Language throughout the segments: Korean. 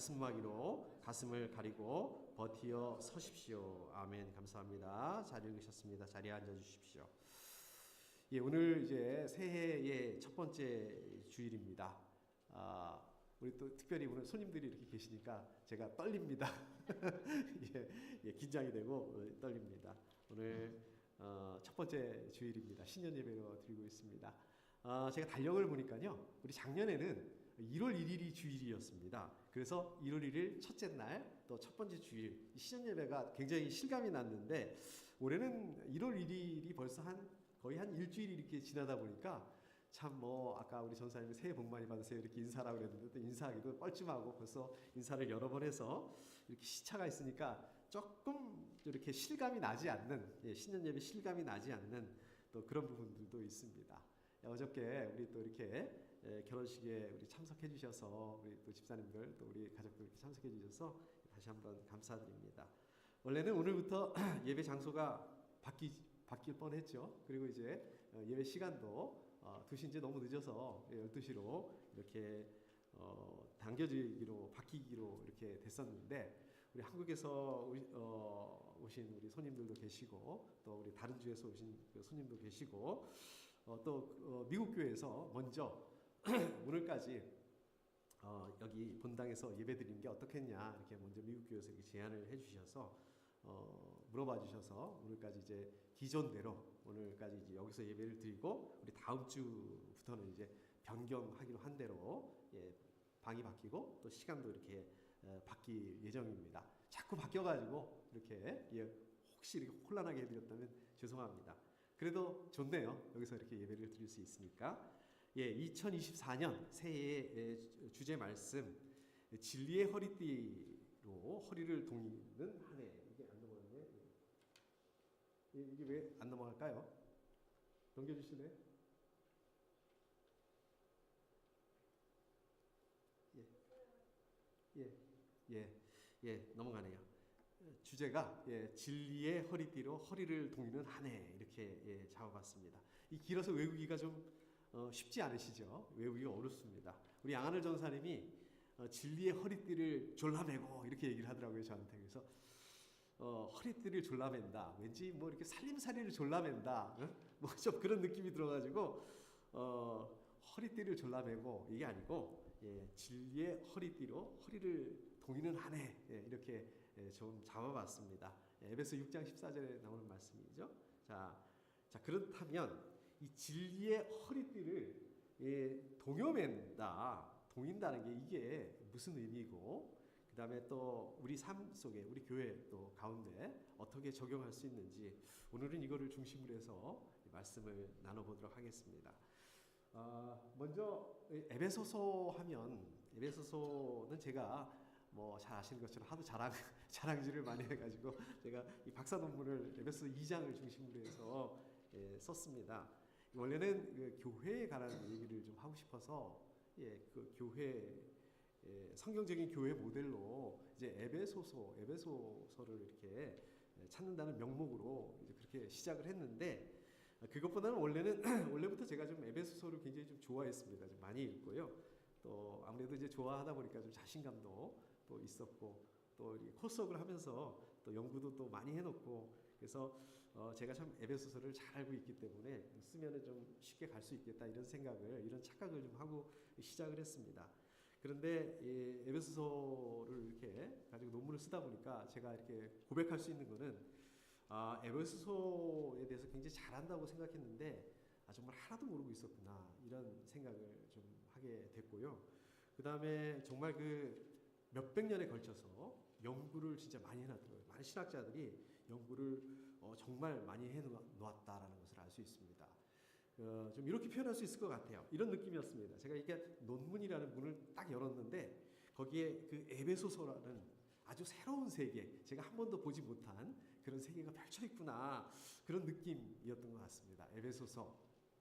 가슴막이로 가슴을 가리고 버티어 서십시오. 아멘. 감사합니다. 잘 읽으셨습니다. 자리에 앉아 주십시오. 예, 오늘 이제 새해의 첫 번째 주일입니다. 우리 또 특별히 오늘 손님들이 이렇게 계시니까 제가 떨립니다. 예, 긴장이 되고 떨립니다. 오늘 첫 번째 주일입니다. 신년 예배로 드리고 있습니다. 제가 달력을 보니까요, 우리 작년에는 1월 1일이 주일이었습니다. 그래서 1월 1일 첫째 날, 또 첫 번째 주일, 신년 예배가 굉장히 실감이 났는데, 올해는 1월 1일이 벌써 거의 한 일주일이 이렇게 지나다 보니까, 참 아까 우리 전사님이 새해 복 많이 받으세요 이렇게 인사라고 그랬는데, 또 인사하기도 뻘쭘하고 벌써 인사를 여러 번 해서 이렇게 시차가 있으니까 조금 이렇게 실감이 나지 않는, 신년 예배 실감이 나지 않는 또 그런 부분들도 있습니다. 어저께 우리 또 이렇게 결혼식에 우리 참석해 주셔서, 우리 또 집사님들 또 우리 가족들 이렇게 참석해 주셔서 다시 한번 감사드립니다. 원래는 오늘부터 예배 장소가 바뀔 뻔했죠. 그리고 이제 예배 시간도 2시 이제 너무 늦어서 12시로 이렇게 바뀌기로 이렇게 됐었는데, 우리 한국에서 오신 우리 손님들도 계시고, 또 우리 다른 주에서 오신 손님도 계시고, 또 미국 교회에서 먼저 오늘까지 여기 본당에서 예배드리는 게 어떻겠냐 이렇게 먼저 미국 교회에서 이렇게 제안을 해주셔서 물어봐 주셔서 오늘까지 이제 기존대로 오늘까지 이제 여기서 예배를 드리고, 우리 다음 주부터는 이제 변경하기로 한 대로 방이 바뀌고 또 시간도 이렇게 바뀔 예정입니다. 자꾸 바뀌어가지고 이렇게 혹시 이렇게 혼란하게 해드렸다면 죄송합니다. 그래도 좋네요. 여기서 이렇게 예배를 드릴 수 있으니까. 2024년 새해의 주제 말씀, 진리의 허리띠로 허리를 동이는 한 해. 이게 안 넘어갔네. 이게 왜 안 넘어갈까요? 넘겨주실래요? 넘어가네요. 주제가 진리의 허리띠로 허리를 동이는 한 해 이렇게 잡아봤습니다. 이 길어서 외우기가 좀 쉽지 않으시죠? 외우기가 어렵습니다. 우리 양하늘 전사님이 진리의 허리띠를 졸라매고 이렇게 얘기를 하더라고요, 저한테. 그래서 허리띠를 졸라맨다, 왠지 뭐 이렇게 살림살이를 졸라맨다, 뭐 좀 그런 느낌이 들어가지고 허리띠를 졸라매고 이게 아니고 진리의 허리띠로 허리를 동이는 한 해 이렇게 좀 잡아봤습니다. 에베소 6장 14절에 나오는 말씀이죠. 자 그렇다면 이 진리의 허리띠를 동인다는 게 이게 무슨 의미고, 그 다음에 또 우리 삶 속에, 우리 교회 또 가운데 어떻게 적용할 수 있는지, 오늘은 이거를 중심으로 해서 말씀을 나눠보도록 하겠습니다. 먼저 에베소서 하면, 에베소서는 제가 잘 아시는 것처럼 하도 자랑질을 많이 해가지고 제가 이 박사 논문을 에베소 2장을 중심으로 해서 썼습니다. 원래는 그 교회에 관한 얘기를 좀 하고 싶어서 그 교회, 성경적인 교회 모델로 이제 에베소서를 이렇게 찾는다는 명목으로 이제 그렇게 시작을 했는데, 그것보다는 원래부터 제가 좀 에베소서를 굉장히 좀 좋아했습니다. 좀 많이 읽고요. 또 아무래도 이제 좋아하다 보니까 좀 자신감도 또 있었고, 또 코스웍을 하면서 또 연구도 또 많이 해놓고, 그래서 제가 참 에베소서를 잘 알고 있기 때문에 쓰면은 좀 쉽게 갈 수 있겠다 이런 착각을 좀 하고 시작을 했습니다. 그런데 에베소서를 이렇게 가지고 논문을 쓰다 보니까 제가 이렇게 고백할 수 있는 거는, 에베소서에 대해서 굉장히 잘한다고 생각했는데 정말 하나도 모르고 있었구나 이런 생각을 좀 하게 됐고요. 그 다음에 정말 그 몇백 년에 걸쳐서 연구를 진짜 많이 해놨더라고요. 많은 신학자들이 연구를 정말 많이 해놓았다라는 것을 알 수 있습니다. 좀 이렇게 표현할 수 있을 것 같아요. 이런 느낌이었습니다. 제가 이게 논문이라는 문을 딱 열었는데 거기에 그 에베소서라는 아주 새로운 세계, 제가 한 번도 보지 못한 그런 세계가 펼쳐 있구나, 그런 느낌이었던 것 같습니다. 에베소서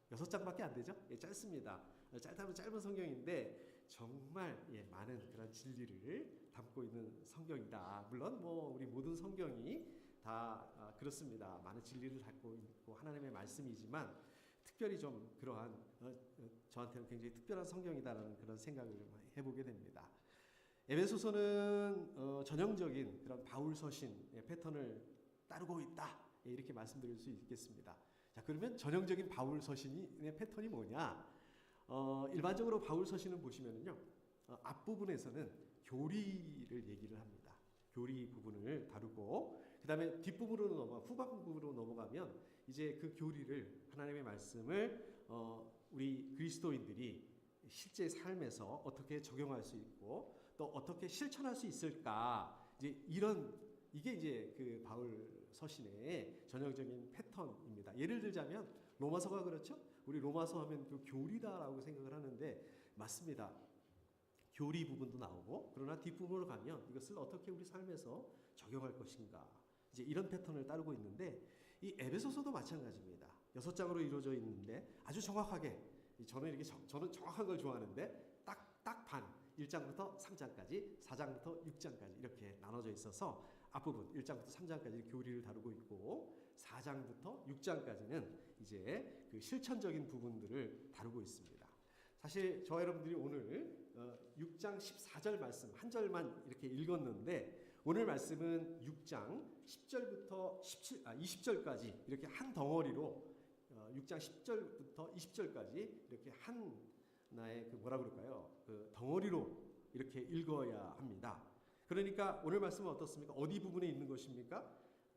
6장밖에 안 되죠? 짧습니다. 짧은 성경인데 정말 많은 그런 진리를 담고 있는 성경이다. 물론 우리 모든 성경이 다 그렇습니다. 많은 진리를 담고 있고 하나님의 말씀이지만, 특별히 좀 그러한 저한테는 굉장히 특별한 성경이다라는 그런 생각을 해보게 됩니다. 에베소서는 전형적인 그런 바울 서신의 패턴을 따르고 있다. 이렇게 말씀드릴 수 있겠습니다. 자, 그러면 전형적인 바울 서신의 패턴이 뭐냐? 일반적으로 바울 서신을 보시면은요, 앞부분에서는 교리를 얘기를 합니다. 교리 부분을 다루고, 그 다음에 뒷부분으로 후반부로 넘어가면 이제 그 교리를, 하나님의 말씀을 우리 그리스도인들이 실제 삶에서 어떻게 적용할 수 있고 또 어떻게 실천할 수 있을까, 이제 이게 이제 그 바울 서신의 전형적인 패턴입니다. 예를 들자면 로마서가 그렇죠? 우리 로마서 하면 그 교리다라고 생각을 하는데 맞습니다. 교리 부분도 나오고, 그러나 뒷부분으로 가면 이것을 어떻게 우리 삶에서 적용할 것인가, 이제 이런 패턴을 따르고 있는데, 이 에베소서도 마찬가지입니다. 6장으로 이루어져 있는데 아주 정확하게, 저는 정확한 걸 좋아하는데 딱 반, 1장부터 3장까지, 4장부터 6장까지 이렇게 나눠져 있어서 앞부분 1장부터 3장까지 교리를 다루고 있고, 4장부터 6장까지는 이제 그 실천적인 부분들을 다루고 있습니다. 사실 저와 여러분들이 오늘 6장 14절 말씀 한 절만 이렇게 읽었는데, 오늘 말씀은 6장 10절부터 20절까지 이렇게 한 덩어리로 6장 10절부터 20절까지 이렇게 하나의 그 뭐라 그럴까요? 그 덩어리로 이렇게 읽어야 합니다. 그러니까 오늘 말씀은 어떻습니까? 어디 부분에 있는 것입니까?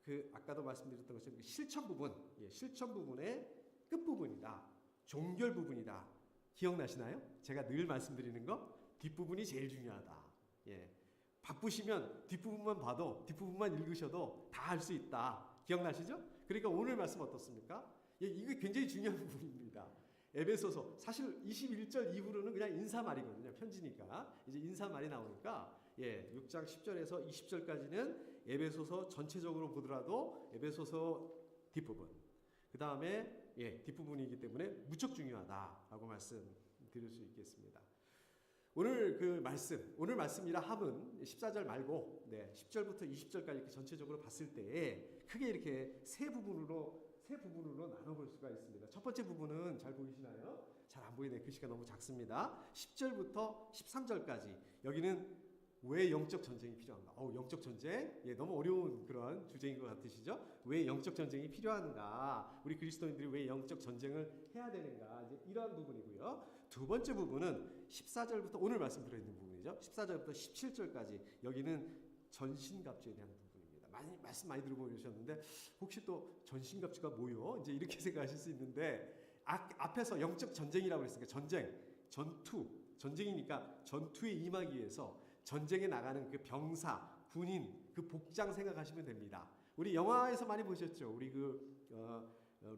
그 아까도 말씀드렸던 것처럼 실천 부분, 실천 부분의 끝 부분이다. 종결 부분이다. 기억나시나요? 제가 늘 말씀드리는 거, 뒷부분이 제일 중요하다. 바쁘시면 뒷부분만 봐도, 뒷부분만 읽으셔도 다 할 수 있다. 기억나시죠? 그러니까 오늘 말씀 어떻습니까? 이게 굉장히 중요한 부분입니다. 에베소서, 사실 21절 이후로는 그냥 인사말이거든요. 편지니까. 이제 인사말이 나오니까 6장 10절에서 20절까지는 에베소서 전체적으로 보더라도 에베소서 뒷부분, 그 다음에 뒷부분이기 때문에 무척 중요하다라고 말씀드릴 수 있겠습니다. 오늘 말씀이라 함은 14절 말고 10절부터 20절까지 이렇게 전체적으로 봤을 때 크게 이렇게 세 부분으로 나눠볼 수가 있습니다. 첫 번째 부분은 잘 보이시나요? 잘 안 보이네. 글씨가 너무 작습니다. 10절부터 13절까지, 여기는 왜 영적 전쟁이 필요한가? 영적 전쟁? 너무 어려운 그런 주제인 것 같으시죠? 왜 영적 전쟁이 필요한가? 우리 그리스도인들이 왜 영적 전쟁을 해야 되는가? 이제 이러한 부분이고요. 두 번째 부분은 14절부터, 오늘 말씀 들어있는 부분이죠. 14절부터 17절까지, 여기는 전신갑주에 대한 부분입니다. 말씀 많이 들어보셨는데 혹시 또 전신갑주가 뭐요? 이제 이렇게 생각하실 수 있는데, 앞에서 영적 전쟁이라고 했으니까 전쟁이니까 전투에 임하기 위해서 전쟁에 나가는 그 병사, 군인, 그 복장 생각하시면 됩니다. 우리 영화에서 많이 보셨죠? 우리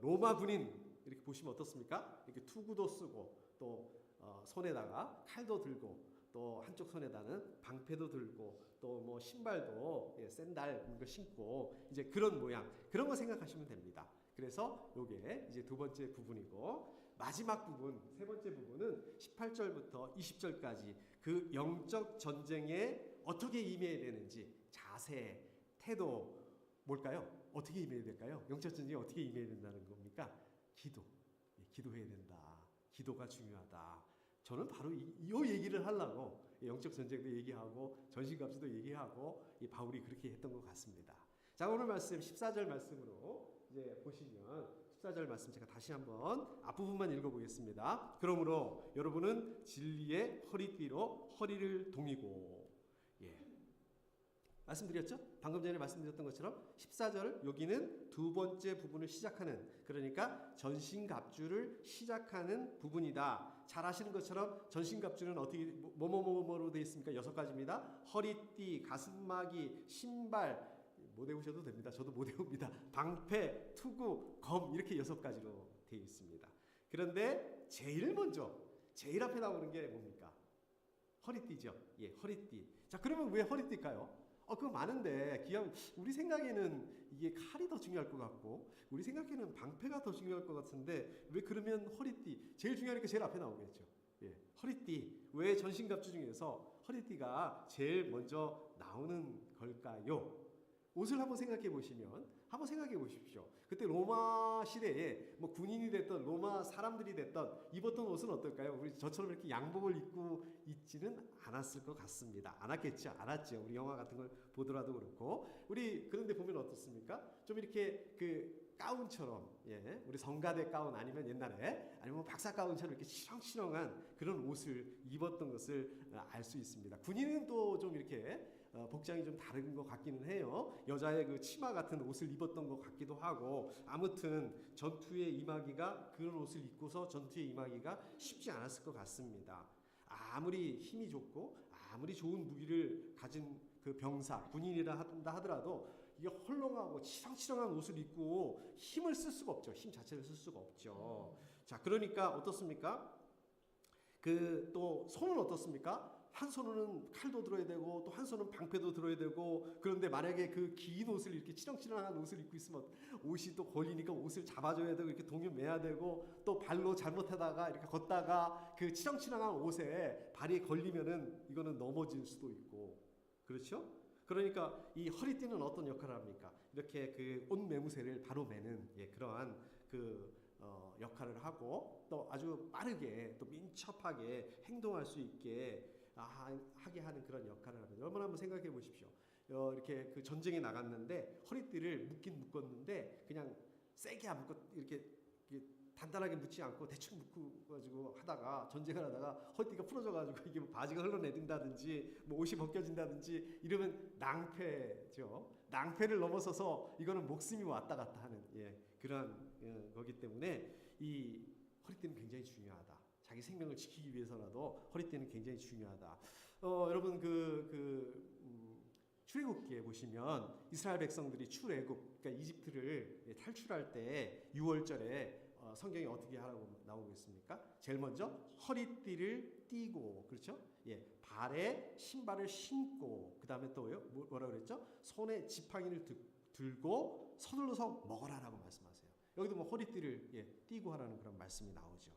로마 군인 이렇게 보시면 어떻습니까? 이렇게 투구도 쓰고, 또 손에다가 칼도 들고, 또 한쪽 손에다는 방패도 들고, 또 뭐 신발도 샌들 이거 신고, 이제 그런 모양, 그런 거 생각하시면 됩니다. 그래서 요게 이제 두 번째 부분이고, 마지막 부분, 세 번째 부분은 18절부터 20절까지 그 영적 전쟁에 어떻게 임해야 되는지, 자세, 태도, 뭘까요? 어떻게 임해야 될까요? 영적 전쟁에 어떻게 임해야 된다는 겁니까? 기도해야 된다. 기도가 중요하다. 저는 바로 이 얘기를 하려고 영적 전쟁도 얘기하고 전신갑주도 얘기하고 바울이 그렇게 했던 것 같습니다. 자, 오늘 말씀 14절 말씀으로 이제 보시면, 14절 말씀 제가 다시 한번 앞부분만 읽어보겠습니다. 그러므로 여러분은 진리의 허리띠로 허리를 동이고, 말씀드렸죠? 방금 전에 말씀드렸던 것처럼 14절, 여기는 두 번째 부분을 시작하는, 그러니까 전신갑주를 시작하는 부분이다. 잘 아시는 것처럼 전신갑주는 어떻게 뭐로 되어 있습니까? 6가지입니다. 허리띠, 가슴막이, 신발, 못 외우셔도 됩니다. 저도 못 외웁니다. 방패, 투구, 검, 이렇게 6가지로 되어 있습니다. 그런데 제일 앞에 나오는 게 뭡니까? 허리띠죠. 허리띠. 자, 그러면 왜 허리띠일까요? 그거 많은데, 우리 생각에는 이게 칼이 더 중요할 것 같고, 우리 생각에는 방패가 더 중요할 것 같은데, 왜 그러면 허리띠? 제일 중요하니까 제일 앞에 나오겠죠. 허리띠. 왜 전신갑주 중에서 허리띠가 제일 먼저 나오는 걸까요? 옷을 한번 생각해 보시면 한번 생각해 보십시오. 그때 로마 시대에 뭐 군인이 됐던 로마 사람들이 됐던 입었던 옷은 어떨까요? 우리 저처럼 이렇게 양복을 입고 있지는 않았을 것 같습니다. 않았겠죠, 않았죠. 우리 영화 같은 걸 보더라도 그렇고 우리 그런데 보면 어떻습니까? 좀 이렇게 그 가운처럼 예, 우리 성가대 가운 아니면 옛날에 아니면 박사 가운처럼 이렇게 치렁치렁한 그런 옷을 입었던 것을 알 수 있습니다. 군인은 또 좀 이렇게 복장이 좀 다른 것 같기는 해요. 여자의 그 치마 같은 옷을 입었던 것 같기도 하고 아무튼 전투에 임하기가 그런 옷을 입고서 전투에 임하기가 쉽지 않았을 것 같습니다. 아무리 힘이 좋고 아무리 좋은 무기를 가진 그 병사 군인이라 한다 하더라도 이게 헐렁하고 치렁치렁한 옷을 입고 힘을 쓸 수가 없죠. 힘 자체를 쓸 수가 없죠. 자, 그러니까 어떻습니까? 그 또 손은 어떻습니까? 한 손은 칼도 들어야 되고 또 한 손은 방패도 들어야 되고 그런데 만약에 그 긴 옷을 이렇게 치렁치렁한 옷을 입고 있으면 옷이 또 걸리니까 옷을 잡아줘야 되고 이렇게 동요 매야 되고 또 발로 잘못하다가 이렇게 걷다가 그 치렁치렁한 옷에 발이 걸리면은 이거는 넘어질 수도 있고 그렇죠? 그러니까 이 허리띠는 어떤 역할을 합니까? 이렇게 그 옷 매무새를 바로 매는 예, 그러한 그 역할을 하고 또 아주 빠르게 또 민첩하게 행동할 수 있게 하게 하는 그런 역할을 합니다. 여러분 한번 생각해 보십시오. 이렇게 그 전쟁에 나갔는데 허리띠를 묶긴 묶었는데 그냥 세게 안 묶고 이렇게 단단하게 묶지 않고 대충 묶어가지고 하다가 전쟁을 하다가 허리띠가 부러져가지고 이게 뭐 바지가 흘러내린다든지 뭐 옷이 벗겨진다든지 이러면 낭패죠. 낭패를 넘어서서 이거는 목숨이 왔다 갔다 하는 예, 그런 거기 때문에 이 허리띠는 굉장히 중요하다. 자기 생명을 지키기 위해서라도 허리띠는 굉장히 중요하다. 여러분 출애굽기에 보시면 이스라엘 백성들이 출애굽, 그러니까 이집트를 탈출할 때 6월절에 성경이 어떻게 하라고 나오고 있습니까? 제일 먼저 허리띠를 띠고, 그렇죠? 예, 발에 신발을 신고, 그 다음에 또요, 뭐라 그랬죠? 손에 지팡이를 들고 서둘러서 먹어라라고 말씀하세요. 여기도 뭐 허리띠를 예, 띠고 하라는 그런 말씀이 나오죠.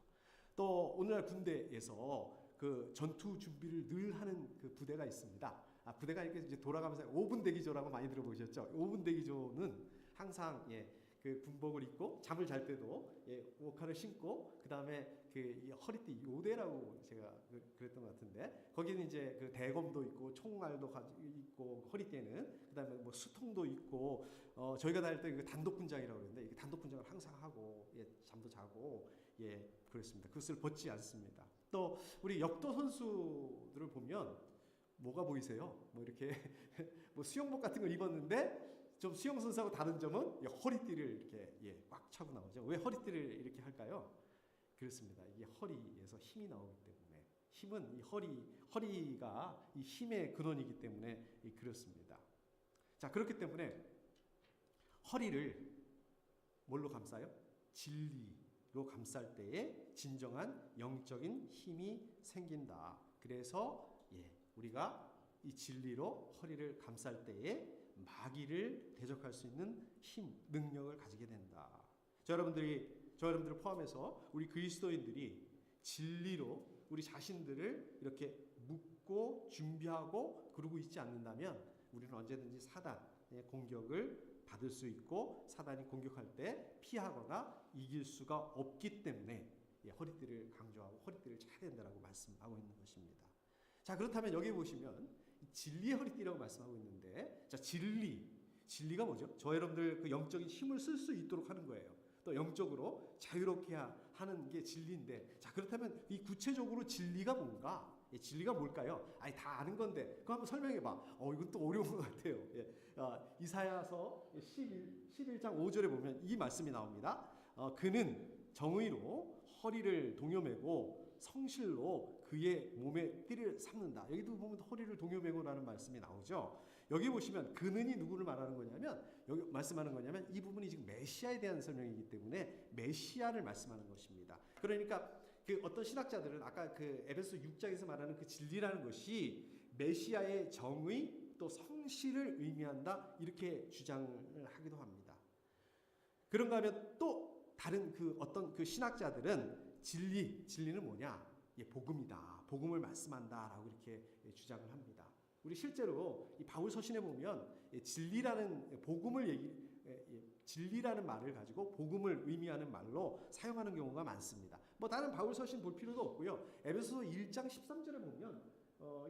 또 오늘날 군대에서 그 전투 준비를 늘 하는 그 부대가 있습니다. 부대가 이렇게 이제 돌아가면서 5분 대기조라고 많이 들어보셨죠? 5분 대기조는 항상 예, 그 군복을 입고 잠을 잘 때도 예, 옷칼을 신고 그 다음에 그 허리띠 요대라고 제가 그랬던 것 같은데 거기는 이제 그 대검도 있고 총알도 있고 허리띠에는 그 다음에 뭐 수통도 있고 저희가 다닐 때 그 단독군장이라고 그러는데 이 단독군장을 항상 하고 예, 잠도 자고 예, 그렇습니다. 그것을 벗지 않습니다. 또 우리 역도 선수들을 보면 뭐가 보이세요? 뭐 이렇게 뭐 수영복 같은 걸 입었는데 좀 수영 선수하고 다른 점은 허리띠를 이렇게 예, 꽉 차고 나오죠. 왜 허리띠를 이렇게 할까요? 그렇습니다. 이게 허리에서 힘이 나오기 때문에 힘은 이 허리가 이 힘의 근원이기 때문에 그렇습니다. 자, 그렇기 때문에 허리를 뭘로 감싸요? 진리로 감쌀 때에 진정한 영적인 힘이 생긴다. 그래서 예, 우리가 이 진리로 허리를 감쌀 때에 마귀를 대적할 수 있는 힘, 능력을 가지게 된다. 저 여러분들을 포함해서 우리 그리스도인들이 진리로 우리 자신들을 이렇게 묶고 준비하고 그러고 있지 않는다면 우리는 언제든지 사단의 공격을 받을 수 있고 사단이 공격할 때 피하거나 이길 수가 없기 때문에 허리띠를 강조하고 허리띠를 차야 된다고 말씀하고 있는 것입니다. 자, 그렇다면 여기 보시면 진리의 허리띠라고 말씀하고 있는데 자, 진리가 뭐죠? 저 여러분들 그 영적인 힘을 쓸 수 있도록 하는 거예요. 또 영적으로 자유롭게 하는 게 진리인데 자, 그렇다면 이 구체적으로 진리가 뭔가? 예, 진리가 뭘까요? 아니 다 아는 건데 그거 한번 설명해 봐. 이건 또 어려운 것 같아요. 예, 이사야서 11장 5절에 보면 이 말씀이 나옵니다. 그는 정의로 허리를 동여매고 성실로 그의 몸에 띠를 삼는다. 여기도 보면 허리를 동여매고라는 말씀이 나오죠. 여기 보시면 그는이 누구를 말하는 거냐면 여기 말씀하는 거냐면 이 부분이 지금 메시아에 대한 설명이기 때문에 메시아를 말씀하는 것입니다. 그러니까 그 어떤 신학자들은 아까 그 에베소 6장에서 말하는 그 진리라는 것이 메시아의 정의 또 성실을 의미한다 이렇게 주장을 하기도 합니다. 그런가 하면 또 다른 그 어떤 그 신학자들은 진리는 뭐냐? 예, 복음이다. 복음을 말씀한다라고 이렇게 주장을 합니다. 우리 실제로 이 바울 서신에 보면 진리라는 복음을 진리라는 말을 가지고 복음을 의미하는 말로 사용하는 경우가 많습니다. 뭐 다른 바울 서신 볼 필요도 없고요. 에베소서 1장 13절에 보면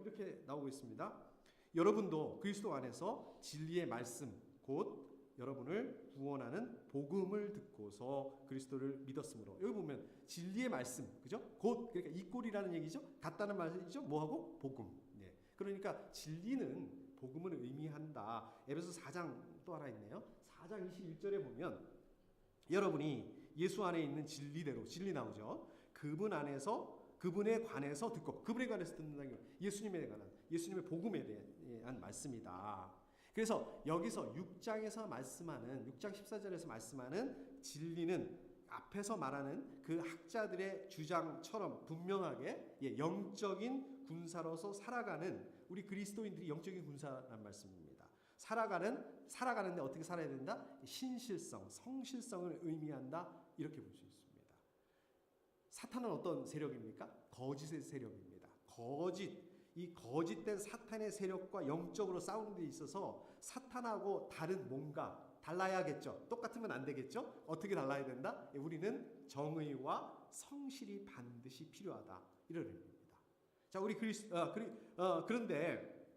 이렇게 나오고 있습니다. 여러분도 그리스도 안에서 진리의 말씀 곧 여러분을 구원하는 복음을 듣고서 그리스도를 믿었으므로. 여기 보면 진리의 말씀, 그죠? 곧 그러니까 이꼴이라는 얘기죠. 같다는 말이죠. 뭐하고? 복음. 네. 그러니까 진리는 복음을 의미한다. 에베소 4장 또 하나 있네요. 4장 21절에 보면 여러분이 예수 안에 있는 진리대로, 진리 나오죠. 그분 안에서 그분에 관해서 듣고, 그분에 관해서 듣는다는 게 예수님에 관한, 예수님의 복음에 대한 말씀이다. 그래서 여기서 6장에서 말씀하는 6장 14절에서 말씀하는 진리는 앞에서 말하는 그 학자들의 주장처럼 분명하게 영적인 군사로서 살아가는 우리 그리스도인들이 영적인 군사란 말씀입니다. 살아가는데 어떻게 살아야 된다? 신실성, 성실성을 의미한다. 이렇게 볼 수 있습니다. 사탄은 어떤 세력입니까? 거짓의 세력입니다. 이 거짓된 사탄의 세력과 영적으로 싸우는 데 있어서 사탄하고 다른 뭔가 달라야겠죠. 똑같으면 안 되겠죠. 어떻게 달라야 된다? 우리는 정의와 성실이 반드시 필요하다. 이런 의미입니다. 자, 우리 그런데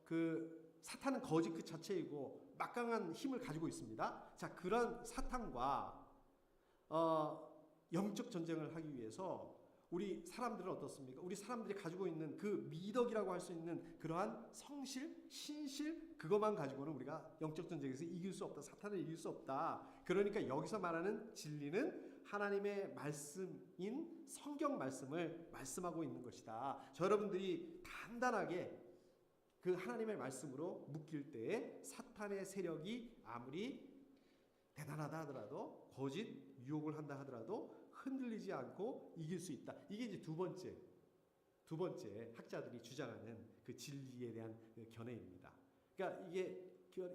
그 사탄은 거짓 그 자체이고 막강한 힘을 가지고 있습니다. 자, 그런 사탄과 영적 전쟁을 하기 위해서 우리 사람들은 어떻습니까? 우리 사람들이 가지고 있는 그 미덕이라고 할 수 있는 그러한 성실, 신실, 그것만 가지고는 우리가 영적 전쟁에서 이길 수 없다. 사탄을 이길 수 없다. 그러니까 여기서 말하는 진리는 하나님의 말씀인 성경 말씀을 말씀하고 있는 것이다. 저 여러분들이 단단하게 그 하나님의 말씀으로 묶일 때에 사탄의 세력이 아무리 대단하다 하더라도, 거짓 유혹을 한다 하더라도 흔들리지 않고 이길 수 있다. 이게 이제 두 번째 학자들이 주장하는 그 진리에 대한 견해입니다. 그러니까 이게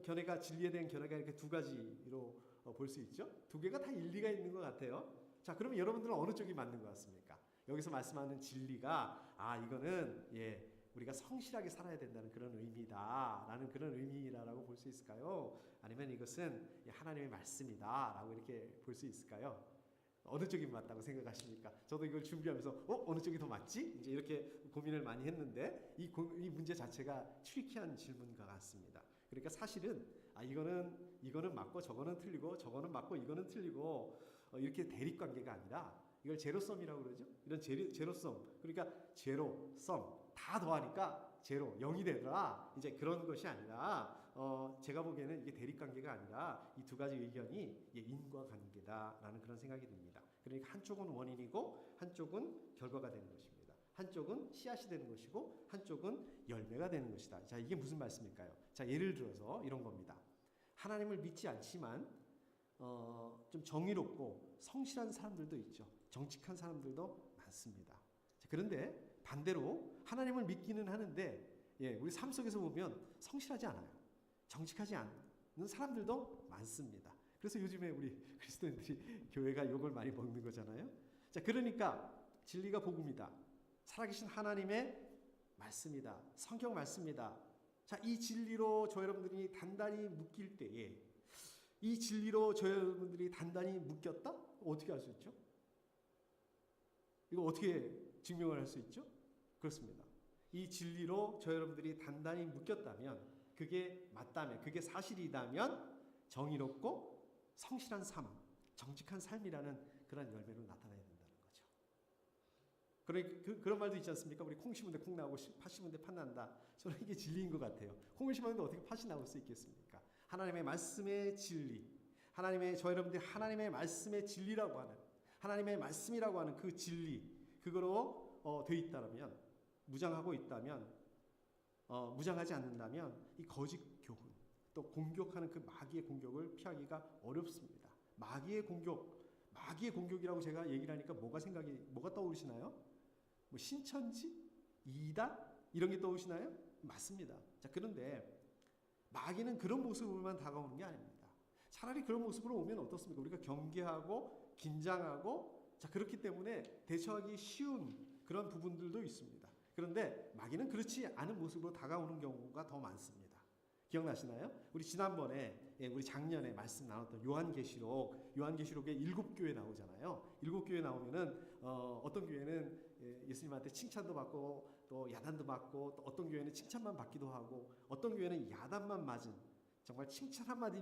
견해가, 진리에 대한 견해가 이렇게 두 가지로 볼 수 있죠. 두 개가 다 일리가 있는 것 같아요. 자, 그러면 여러분들은 어느 쪽이 맞는 것 같습니까? 여기서 말씀하는 진리가 이거는 우리가 성실하게 살아야 된다는 그런 의미다라는 그런 의미라고 볼 수 있을까요? 아니면 이것은 하나님의 말씀이다라고 이렇게 볼 수 있을까요? 어느 쪽이 맞다고 생각하십니까? 저도 이걸 준비하면서 어느 쪽이 더 맞지? 이제 이렇게 고민을 많이 했는데 이 문제 자체가 트리키한 질문과 같습니다. 그러니까 사실은 이거는 맞고 저거는 틀리고 저거는 맞고 이거는 틀리고 이렇게 대립 관계가 아니라 이걸 제로섬이라고 그러죠. 이런 제로섬, 그러니까 제로, 섬 다 더하니까 제로, 0이 되더라. 이제 그런 것이 아니라 제가 보기에는 이게 대립 관계가 아니라 이 두 가지 의견이 인과관계다라는 그런 생각이 듭니다. 그러니까 한쪽은 원인이고 한쪽은 결과가 되는 것입니다. 한쪽은 씨앗이 되는 것이고 한쪽은 열매가 되는 것이다. 자, 이게 무슨 말씀일까요? 자, 예를 들어서 이런 겁니다. 하나님을 믿지 않지만 좀 정의롭고 성실한 사람들도 있죠. 정직한 사람들도 많습니다. 자, 그런데 반대로 하나님을 믿기는 하는데 우리 삶 속에서 보면 성실하지 않아요. 정직하지 않는 사람들도 많습니다. 그래서 요즘에 우리 그리스도인들이 교회가 욕을 많이 먹는 거잖아요. 자, 그러니까 진리가 복음이다. 살아계신 하나님의 말씀이다. 성경 말씀이다. 자, 이 진리로 저 여러분들이 단단히 묶일 때에, 이 진리로 저 여러분들이 단단히 묶였다? 어떻게 할 수 있죠? 이거 어떻게 증명을 할 수 있죠? 그렇습니다. 이 진리로 저 여러분들이 단단히 묶였다면, 그게 맞다면, 그게 사실이다면 정의롭고 성실한 삶, 정직한 삶이라는 그런 열매로 나타나야 된다는 거죠. 그런 말도 있지 않습니까? 우리 콩 심은데 콩 나오고 팥 심은데 팥 난다. 저는 이게 진리인 것 같아요. 콩을 심었는데 어떻게 팥이 나올 수 있겠습니까? 하나님의 말씀의 진리, 저 여러분들이 하나님의 말씀의 진리라고 하는, 하나님의 말씀이라고 하는 그 진리, 그거로 돼 있다면, 무장하고 있다면, 무장하지 않는다면 이 거짓 교훈, 또 공격하는 그 마귀의 공격을 피하기가 어렵습니다. 마귀의 공격이라고 제가 얘기를 하니까 뭐가 떠오르시나요? 뭐 신천지? 이단? 이런 게 떠오르시나요? 맞습니다. 자, 그런데 마귀는 그런 모습으로만 다가오는 게 아닙니다. 차라리 그런 모습으로 오면 어떻습니까? 우리가 경계하고 긴장하고, 자, 그렇기 때문에 대처하기 쉬운 그런 부분들도 있습니다. 그런데 마귀는 그렇지 않은 모습으로 다가오는 경우가 더 많습니다. 기억나시나요? 우리 지난번에 우리 작년에 말씀 나눴던 요한계시록에 7교회 나오잖아요. 7교회 나오면은 어떤 교회는 예수님한테 칭찬도 받고 또 야단도 받고 또 어떤 교회는 칭찬만 받기도 하고 어떤 교회는 야단만 맞은 정말 칭찬 한마디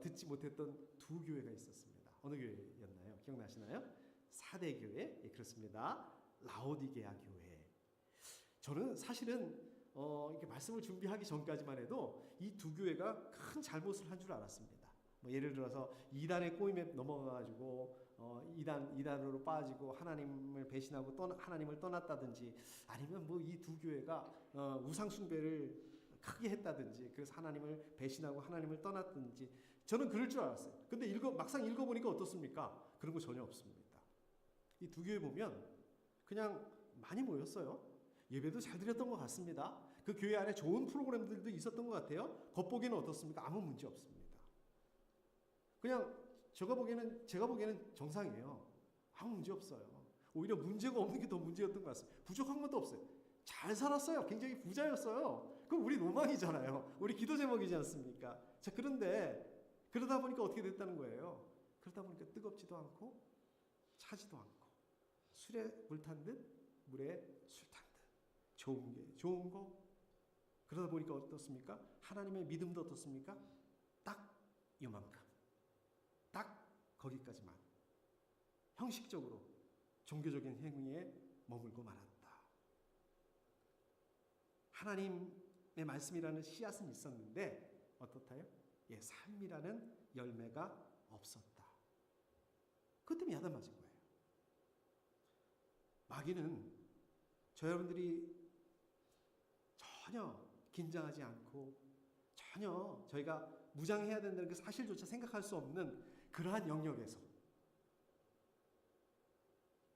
듣지 못했던 두 교회가 있었습니다. 어느 교회였나요? 기억나시나요? 사대교회, 그렇습니다. 라오디게아 교회. 저는 사실은 이렇게 말씀을 준비하기 전까지만 해도 이 두 교회가 큰 잘못을 한 줄 알았습니다. 뭐 예를 들어서 이단의 꼬임에 넘어가가지고 이단으로 빠지고 하나님을 배신하고 하나님을 떠났다든지 아니면 뭐 이 두 교회가 우상 숭배를 크게 했다든지 그래서 하나님을 배신하고 하나님을 떠났든지 저는 그럴 줄 알았어요. 근데 막상 읽어보니까 어떻습니까? 그런 거 전혀 없습니다. 이 두 교회 보면 그냥 많이 모였어요. 예배도 잘 드렸던 것 같습니다. 그 교회 안에 좋은 프로그램들도 있었던 것 같아요. 겉보기에는 어떻습니까? 아무 문제 없습니다. 그냥 제가 보기에는 정상이에요. 아무 문제 없어요. 오히려 문제가 없는 게 더 문제였던 것 같습니다. 부족한 것도 없어요. 잘 살았어요. 굉장히 부자였어요. 그럼 우리 로망이잖아요. 우리 기도 제목이지 않습니까? 자, 그런데 그러다 보니까 어떻게 됐다는 거예요? 그러다 보니까 뜨겁지도 않고 차지도 않고 술에 물 탄 듯 물에 술 탄 듯 좋은 거 그러다 보니까 어떻습니까? 하나님의 믿음도 어떻습니까? 딱 요만큼 딱 거기까지만 형식적으로 종교적인 행위에 머물고 말았다. 하나님의 말씀이라는 씨앗은 있었는데 어떻다요? 삶이라는 열매가 없었다. 그것 때문에 야단 맞은 거예요. 마귀는 저 여러분들이 전혀 긴장하지 않고 전혀 저희가 무장해야 된다는 그 사실조차 생각할 수 없는 그러한 영역에서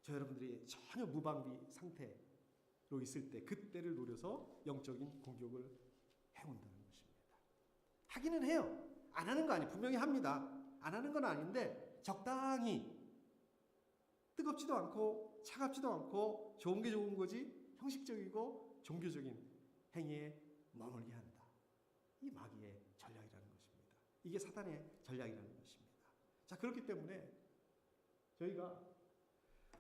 저 여러분들이 전혀 무방비 상태로 있을 때 그때를 노려서 영적인 공격을 해온다는 것입니다. 하기는 해요. 안 하는 거 아니에요. 분명히 합니다. 안 하는 건 아닌데 적당히 뜨겁지도 않고 차갑지도 않고 좋은 게 좋은 거지 형식적이고 종교적인 행위에 머물게 한다. 이 마귀의 전략이라는 것입니다. 이게 사단의 전략이라는 것입니다. 자, 그렇기 때문에 저희가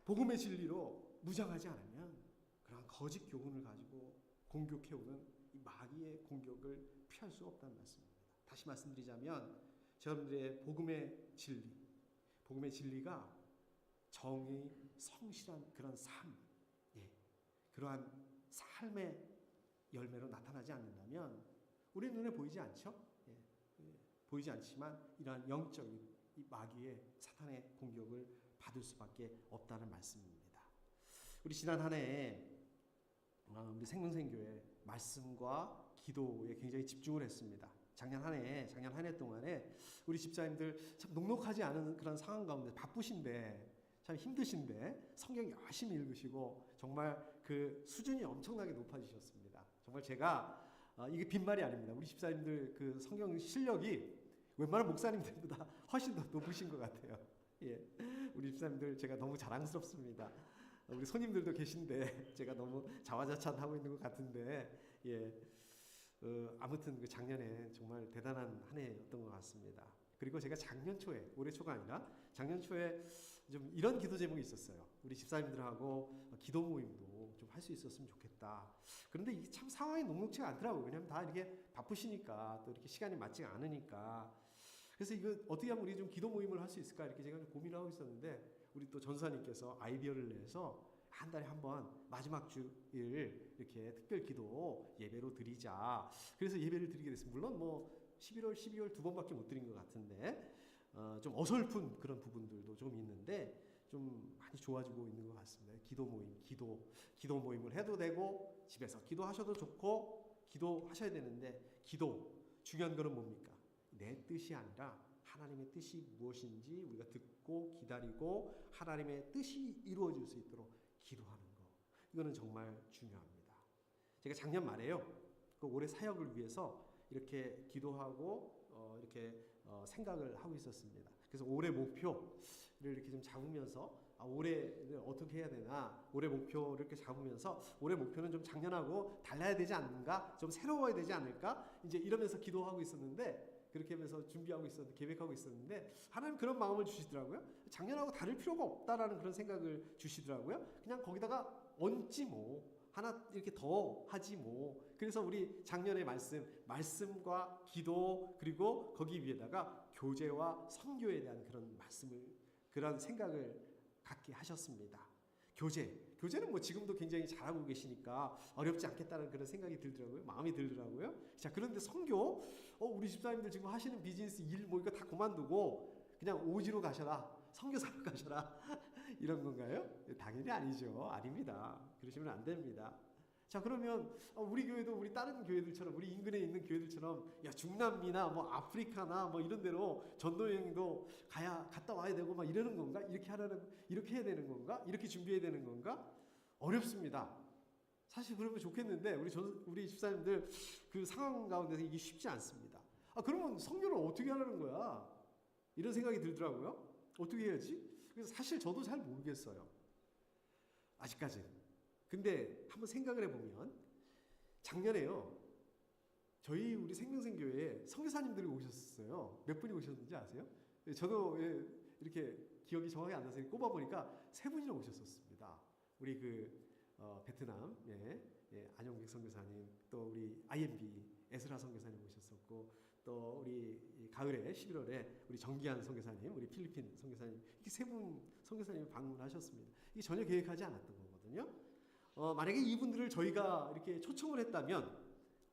복음의 진리로 무장하지 않으면 그러한 거짓 교훈을 가지고 공격해오는 이 마귀의 공격을 피할 수 없다는 말씀입니다. 다시 말씀드리자면 여러분들의 복음의 진리가 정의, 성실한 그런 삶, 그러한 삶의 열매로 나타나지 않는다면 우리 눈에 보이지 않죠? 보이지 않지만 이러한 영적인 이 마귀의 사탄의 공격을 받을 수밖에 없다는 말씀입니다. 우리 지난 한 해에 우리 생명생교회 말씀과 기도에 굉장히 집중을 했습니다. 작년 한 해 동안에 우리 집사님들 참 녹록하지 않은 그런 상황 가운데 바쁘신데 참 힘드신데 성경 열심히 읽으시고 정말 그 수준이 엄청나게 높아지셨습니다. 정말 제가 이게 빈말이 아닙니다. 우리 집사님들 그 성경 실력이 웬만한 목사님들보다 훨씬 더 높으신 것 같아요. 우리 집사님들 제가 너무 자랑스럽습니다. 우리 손님들도 계신데 제가 너무 자화자찬하고 있는 것 같은데 아무튼 그 작년에 정말 대단한 한 해였던 것 같습니다. 그리고 제가 작년 초에 올해 초가 아니라 작년 초에 좀 이런 기도 제목이 있었어요. 우리 집사님들하고 기도 모임도 좀 할 수 있었으면 좋겠다. 그런데 이게 참 상황이 녹록치가 않더라고요. 왜냐하면 다 이렇게 바쁘시니까 또 이렇게 시간이 맞지 않으니까. 그래서 이거 어떻게 하면 우리 좀 기도 모임을 할 수 있을까 이렇게 제가 좀 고민을 하고 있었는데 우리 또 전사님께서 아이디어를 내서 한 달에 한 번 마지막 주일 이렇게 특별 기도 예배로 드리자. 그래서 예배를 드리게 됐습니다. 물론 뭐 11월, 12월 두 번밖에 못 드린 것 같은데 좀 어설픈 그런 부분들도 좀 있는데 좀 많이 좋아지고 있는 것 같습니다. 기도 모임을 해도 되고 집에서 기도하셔도 좋고 기도하셔야 되는데 중요한 거는 뭡니까? 내 뜻이 아니라 하나님의 뜻이 무엇인지 우리가 듣고 기다리고 하나님의 뜻이 이루어질 수 있도록 기도하는 거. 이거는 정말 중요합니다. 제가 작년 말에요. 그 올해 사역을 위해서 이렇게 기도하고 이렇게 생각을 하고 있었습니다. 그래서 올해 목표를 이렇게 좀 잡으면서 올해는 어떻게 해야 되나, 올해 목표를 이렇게 잡으면서 올해 목표는 좀 작년하고 달라야 되지 않는가, 좀 새로워야 되지 않을까, 이제 이러면서 기도하고 있었는데, 그렇게 하면서 준비하고 있었는데, 계획하고 있었는데, 하나님 그런 마음을 주시더라고요. 작년하고 다를 필요가 없다라는 그런 생각을 주시더라고요. 그냥 거기다가 얹지 뭐, 하나 이렇게 더 하지 뭐. 그래서 우리 작년의 말씀과 기도, 그리고 거기 위에다가 교제와 선교에 대한 그런 말씀을, 그런 생각을 갖게 하셨습니다. 교제는 뭐 지금도 굉장히 잘하고 계시니까 어렵지 않겠다는 그런 생각이 들더라고요. 마음이 들더라고요. 자, 그런데 선교, 우리 집사님들 지금 하시는 비즈니스 일 뭐 이거 다 그만두고 그냥 오지로 가셔라, 선교사로 가셔라 이런 건가요? 당연히 아니죠. 아닙니다. 그러시면 안 됩니다. 자, 그러면 우리 교회도 우리 다른 교회들처럼, 우리 인근에 있는 교회들처럼 중남미나 뭐 아프리카나 뭐 이런 데로 전도 여행도 갔다 와야 되고 막 이러는 건가? 이렇게 해야 되는 건가? 이렇게 준비해야 되는 건가? 어렵습니다. 사실 그러면 좋겠는데 우리 집사님들 그 상황 가운데서 이게 쉽지 않습니다. 그러면 선교를 어떻게 하라는 거야? 이런 생각이 들더라고요. 어떻게 해야지? 그래서 사실 저도 잘 모르겠어요. 아직까지는. 근데 한번 생각을 해보면 작년에요, 우리 생명생교회에 선교사님들이 오셨어요. 몇 분이 오셨는지 아세요? 저도 이렇게 기억이 정확히 안 나서 꼽아보니까 3분이나 오셨었습니다. 우리 베트남 안용객 선교사님, 또 우리 IMB 에스라 선교사님 오셨었고, 또 우리 가을에 11월에 우리 정기한 선교사님, 우리 필리핀 선교사님, 이렇게 3분 선교사님이 방문하셨습니다. 이게 전혀 계획하지 않았던 거거든요. 만약에 이분들을 저희가 이렇게 초청을 했다면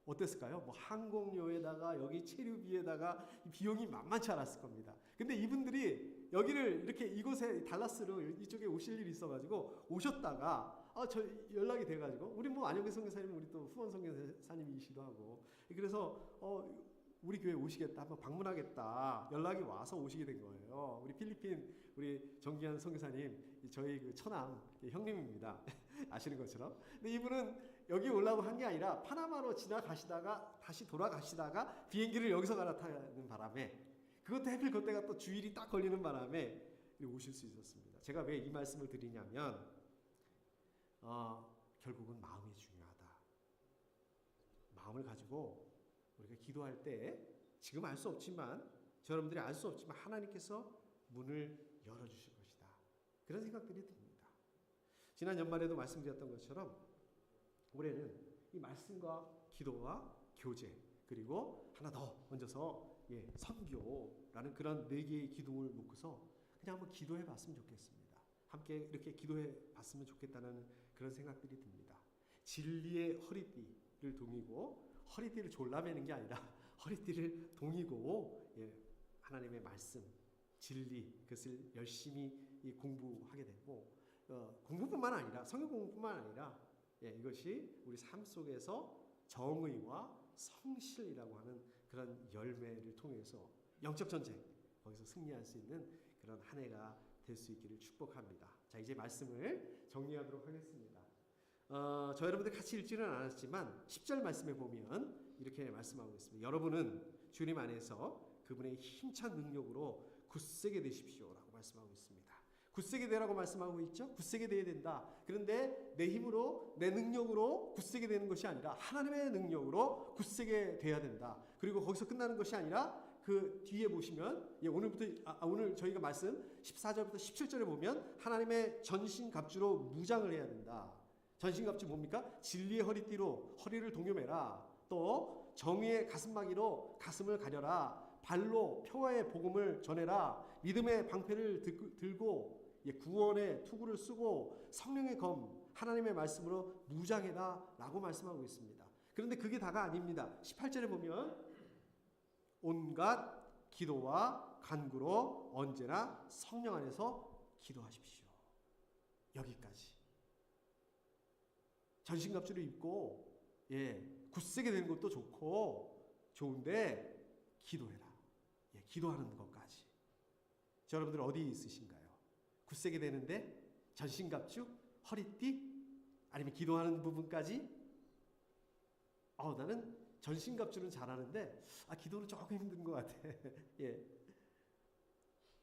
어땠을까요? 뭐 항공료에다가 여기 체류비에다가 비용이 만만치 않았을 겁니다. 근데 이분들이 여기를 이렇게 이곳에 달라스로 이쪽에 오실 일이 있어가지고 오셨다가 저 연락이 돼가지고, 우리 뭐 안영배 선교사님 우리 또 후원 선교사님이시기도 하고, 그래서 우리 교회 오시겠다, 한번 방문하겠다 연락이 와서 오시게 된 거예요. 우리 필리핀 우리 정기한 선교사님, 저희 그 처남 형님입니다. 아시는 것처럼. 근데 이분은 여기 올라고 한 게 아니라 파나마로 지나가시다가 다시 돌아가시다가 비행기를 여기서 갈아타는 바람에, 그것도 하필 그때가 또 주일이 딱 걸리는 바람에 오실 수 있었습니다. 제가 왜 이 말씀을 드리냐면 결국은 마음이 중요하다. 마음을 가지고 우리가 기도할 때, 지금 알 수 없지만, 여러분들이 알 수 없지만 하나님께서 문을 열어주실 것이다. 그런 생각들이 듭니다. 지난 연말에도 말씀드렸던 것처럼 올해는 이 말씀과 기도와 교제, 그리고 하나 더 얹어서 선교라는 그런 4개의 기둥을 놓고서 그냥 한번 기도해 봤으면 좋겠습니다. 함께 이렇게 기도해 봤으면 좋겠다는 그런 생각들이 듭니다. 진리의 허리띠를 동이고, 허리띠를 졸라매는 게 아니라 허리띠를 동이고, 하나님의 말씀, 진리, 그것을 열심히 공부하게 되고, 공부뿐만 아니라, 성경 공부뿐만 아니라 이것이 우리 삶 속에서 정의와 성실이라고 하는 그런 열매를 통해서 영적 전쟁, 거기서 승리할 수 있는 그런 한 해가 될 수 있기를 축복합니다. 자, 이제 말씀을 정리하도록 하겠습니다. 저 여러분들 같이 읽지는 않았지만 10절 말씀에 보면 이렇게 말씀하고 있습니다. 여러분은 주님 안에서 그분의 힘찬 능력으로 굳세게 되십시오라고 말씀하고 있습니다. 굳세게 되라고 말씀하고 있죠. 굳세게 돼야 된다. 그런데 내 힘으로, 내 능력으로 굳세게 되는 것이 아니라 하나님의 능력으로 굳세게 돼야 된다. 그리고 거기서 끝나는 것이 아니라 그 뒤에 보시면 오늘 저희가 말씀 14절부터 17절에 보면 하나님의 전신갑주로 무장을 해야 된다. 전신갑주 뭡니까? 진리의 허리띠로 허리를 동여매라. 또 정의의 가슴막이로 가슴을 가려라. 발로 평화의 복음을 전해라. 믿음의 방패를 들고 구원의 투구를 쓰고 성령의 검, 하나님의 말씀으로 무장해라 라고 말씀하고 있습니다. 그런데 그게 다가 아닙니다. 18절에 보면 온갖 기도와 간구로 언제나 성령 안에서 기도하십시오. 여기까지. 전신갑주를 입고 굳세게 되는 것도 좋은데 기도해라. 기도하는 것까지. 여러분들 어디 있으신가요? 굳세게 되는데 전신갑주, 허리띠, 아니면 기도하는 부분까지? 나는 전신갑주는 잘하는데 기도는 조금 힘든 것 같아.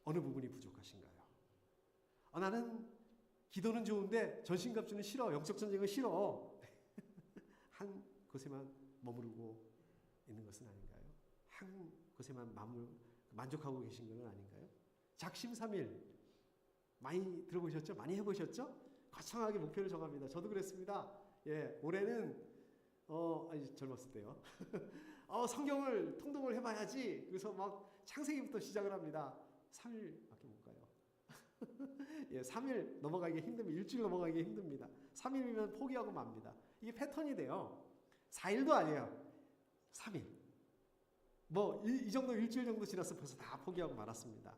어느 부분이 부족하신가요? 나는 기도는 좋은데 전신갑주는 싫어. 영적 전쟁은 싫어. 한 곳에만 머무르고 있는 것은 아닌가요? 한 곳에만 만족하고 계신 것은 아닌가요? 작심삼일 많이 들어보셨죠? 많이 해보셨죠? 거창하게 목표를 정합니다. 저도 그랬습니다. 예, 올해는 아니 젊었을 때요. 성경을 통독을 해봐야지. 그래서 막 창세기부터 시작을 합니다. 3일밖에 못 가요. 예, 3일 넘어가기 힘듭니다. 일주일 넘어가기 힘듭니다. 3일이면 포기하고 맙니다. 이게 패턴이 돼요. 4일도 아니에요. 3일. 이 정도 일주일 정도 지났어 벌써 다 포기하고 말았습니다.